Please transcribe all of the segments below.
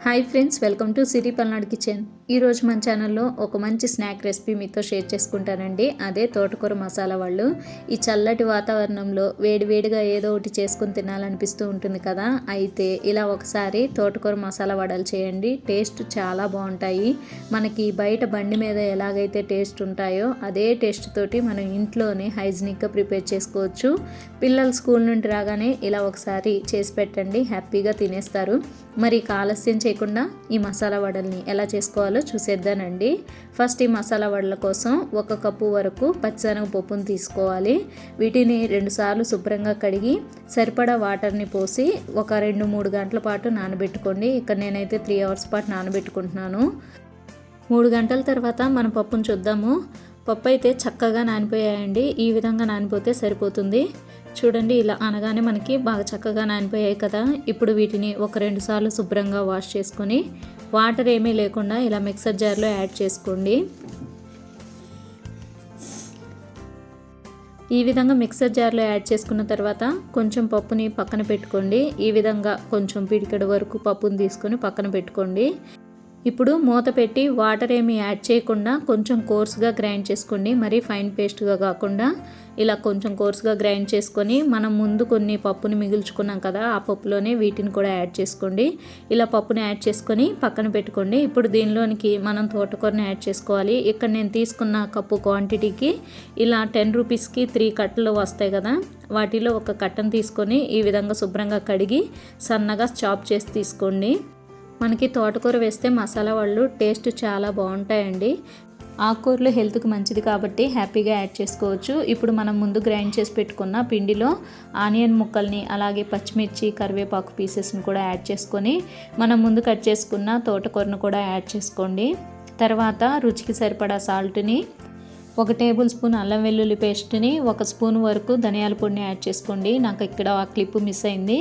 Hi friends, welcome to Siri Palnadu kitchen. ఈరోజు మన ఛానల్లో ఒక మంచి స్నాక్ రెసిపీ మీతో షేర్ చేసుకుంటానండి. అదే తోటకూర మసాలా వాళ్ళు. ఈ చల్లటి వాతావరణంలో వేడివేడిగా ఏదో ఒకటి చేసుకుని తినాలనిపిస్తూ ఉంటుంది కదా. అయితే ఇలా ఒకసారి తోటకూర మసాలా వడలు చేయండి. టేస్ట్ చాలా బాగుంటాయి. మనకి బయట బండి మీద ఎలాగైతే టేస్ట్ ఉంటాయో అదే టేస్ట్ తోటి మనం ఇంట్లోనే హైజీనిక్గా ప్రిపేర్ చేసుకోవచ్చు. పిల్లలు స్కూల్ నుండి రాగానే ఇలా ఒకసారి చేసి పెట్టండి, హ్యాపీగా తినేస్తారు. మరి ఆలస్యం చేయకుండా ఈ మసాలా వడల్ని ఎలా చేసుకోవాలో చూసేద్దానండి. ఫస్ట్ ఈ మసాలా వడల కోసం 1 కప్పు వరకు పచ్చిశనగపప్పును తీసుకోవాలి. వీటిని 2 సార్లు శుభ్రంగా కడిగి సరిపడా వాటర్ని పోసి ఒక 2-3 గంటల పాటు నానబెట్టుకోండి. ఇక్కడ నేనైతే 3 అవర్స్ పాటు నానబెట్టుకుంటున్నాను. 3 గంటల తర్వాత మన పప్పును చూద్దాము. పప్పు అయితే చక్కగా నానిపోయాయండి. ఈ విధంగా నానిపోతే సరిపోతుంది. చూడండి, ఇలా అనగానే మనకి బాగా చక్కగా నానిపోయాయి కదా. ఇప్పుడు వీటిని ఒక 2 సార్లు శుభ్రంగా వాష్ చేసుకొని వాటర్ ఏమీ లేకుండా ఇలా మిక్సర్ జార్లో యాడ్ చేసుకోండి. ఈ విధంగా మిక్సర్ జార్లో యాడ్ చేసుకున్న తర్వాత కొంచెం పప్పుని పక్కన పెట్టుకోండి. ఈ విధంగా కొంచెం పిడికెడు వరకు పప్పుని తీసుకొని పక్కన పెట్టుకోండి. ఇప్పుడు మూత పెట్టి వాటర్ ఏమి యాడ్ చేయకుండా కొంచెం కోర్స్గా గ్రైండ్ చేసుకోండి. మరీ ఫైన్ పేస్ట్గా కాకుండా ఇలా కొంచెం కోర్స్గా గ్రైండ్ చేసుకొని మనం ముందు కొన్ని పప్పుని మిగిల్చుకున్నాం కదా, ఆ పప్పులోనే వీటిని కూడా యాడ్ చేసుకోండి. ఇలా పప్పుని యాడ్ చేసుకొని పక్కన పెట్టుకోండి. ఇప్పుడు దీనిలోనికి మనం తోటకూరని యాడ్ చేసుకోవాలి. ఇక్కడ నేను తీసుకున్న కప్పు క్వాంటిటీకి ఇలా 10 రూపీస్కి 3 కట్టలు వస్తాయి కదా, వాటిలో ఒక కట్టను తీసుకొని ఈ విధంగా శుభ్రంగా కడిగి సన్నగా చాప్ చేసి తీసుకోండి. మనకి తోటకూర వేస్తే మసాలా వాళ్ళు టేస్ట్ చాలా బాగుంటాయండి. ఆకుకూరలు హెల్త్కి మంచిది కాబట్టి హ్యాపీగా యాడ్ చేసుకోవచ్చు. ఇప్పుడు మనం ముందు గ్రైండ్ చేసి పెట్టుకున్న పిండిలో ఆనియన్ ముక్కల్ని అలాగే పచ్చిమిర్చి కరివేపాకు పీసెస్ని కూడా యాడ్ చేసుకొని మనం ముందు కట్ చేసుకున్న తోటకూరను కూడా యాడ్ చేసుకోండి. తర్వాత రుచికి సరిపడా సాల్ట్ని, 1 టేబుల్ స్పూన్ అల్లం వెల్లుల్లి పేస్ట్ని, 1 స్పూన్ వరకు ధనియాల పొడిని యాడ్ చేసుకోండి. నాకు ఇక్కడ ఆ క్లిప్ మిస్ అయింది.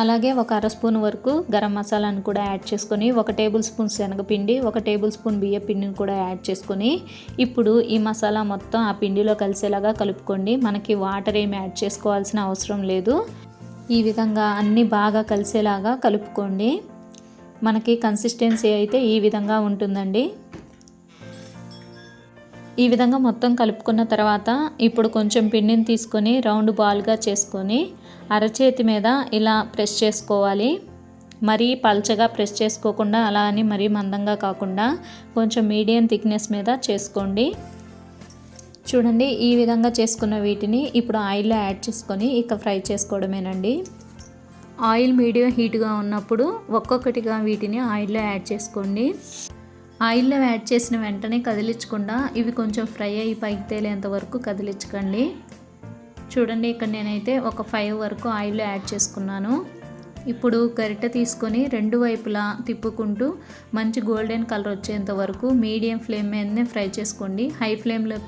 అలాగే 1 అర స్పూన్ వరకు గరం మసాలాను కూడా యాడ్ చేసుకొని 1 టేబుల్ స్పూన్ శనగపిండి, 1 టేబుల్ స్పూన్ బియ్య పిండిని కూడా యాడ్ చేసుకొని ఇప్పుడు ఈ మసాలా మొత్తం ఆ పిండిలో కలిసేలాగా కలుపుకోండి. మనకి వాటర్ ఏమి యాడ్ చేసుకోవాల్సిన అవసరం లేదు. ఈ విధంగా అన్నీ బాగా కలిసేలాగా కలుపుకోండి. మనకి కన్సిస్టెన్సీ అయితే ఈ విధంగా ఉంటుందండి. ఈ విధంగా మొత్తం కలుపుకున్న తర్వాత ఇప్పుడు కొంచెం పిండిని తీసుకొని రౌండ్ బాల్గా చేసుకొని అరచేతి మీద ఇలా ప్రెస్ చేసుకోవాలి. మరీ పల్చగా ప్రెస్ చేసుకోకుండా, అలా అని మరీ మందంగా కాకుండా కొంచెం మీడియం థిక్నెస్ మీద చేసుకోండి. చూడండి, ఈ విధంగా చేసుకున్న వీటిని ఇప్పుడు ఆయిల్లో యాడ్ చేసుకొని ఇక ఫ్రై చేసుకోవడమేనండి. ఆయిల్ మీడియం హీట్గా ఉన్నప్పుడు ఒక్కొక్కటిగా వీటిని ఆయిల్లో యాడ్ చేసుకోండి. ఆయిల్లో యాడ్ చేసిన వెంటనే కదిలించకుండా ఇవి కొంచెం ఫ్రై అయ్యి పైకి తేలేంత వరకు కదిలించకండి. చూడండి, ఇక్కడ నేనైతే ఒక 5 వరకు ఆయిల్లో యాడ్ చేసుకున్నాను. ఇప్పుడు గరిటె తీసుకొని 2 వైపులా తిప్పుకుంటూ మంచి గోల్డెన్ కలర్ వచ్చేంత వరకు మీడియం ఫ్లేమ్ మీదనే ఫ్రై చేసుకోండి. హై ఫ్లేమ్లో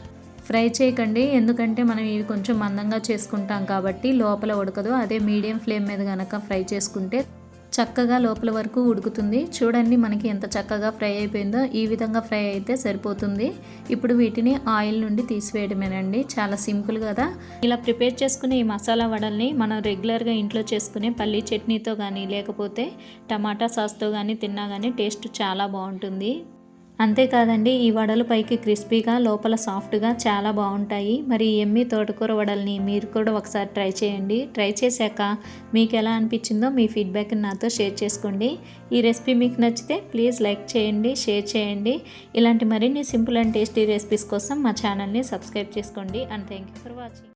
ఫ్రై చేయకండి, ఎందుకంటే మనం ఇవి కొంచెం మందంగా చేసుకుంటాం కాబట్టి లోపల ఉడకదు. అదే మీడియం ఫ్లేమ్ మీద కనుక ఫ్రై చేసుకుంటే చక్కగా లోపల వరకు ఉడుకుతుంది. చూడండి, మనకి ఎంత చక్కగా ఫ్రై అయిపోయిందో. ఈ విధంగా ఫ్రై అయితే సరిపోతుంది. ఇప్పుడు వీటిని ఆయిల్ నుండి తీసివేయడమేనండి. చాలా సింపుల్ కదా. ఇలా ప్రిపేర్ చేసుకునే ఈ మసాలా వడల్ని మనం రెగ్యులర్గా ఇంట్లో చేసుకునే పల్లీ చట్నీతో కానీ లేకపోతే టమాటా సాస్తో కానీ తిన్నా కానీ టేస్ట్ చాలా బాగుంటుంది. అంతేకాదండి, ఈ వడలు పైకి క్రిస్పీగా లోపల సాఫ్ట్గా చాలా బాగుంటాయి. మరి ఎమ్మి తోటకూర వడల్ని మీరు కూడా ఒకసారి ట్రై చేయండి. ట్రై చేశాక మీకు ఎలా అనిపించిందో మీ ఫీడ్బ్యాక్ని నాతో షేర్ చేసుకోండి. ఈ రెసిపీ మీకు నచ్చితే ప్లీజ్ లైక్ చేయండి, షేర్ చేయండి. ఇలాంటి మరిన్ని సింపుల్ అండ్ టేస్టీ రెసిపీస్ కోసం మా ఛానల్ని సబ్స్క్రైబ్ చేసుకోండి. And thank you for watching.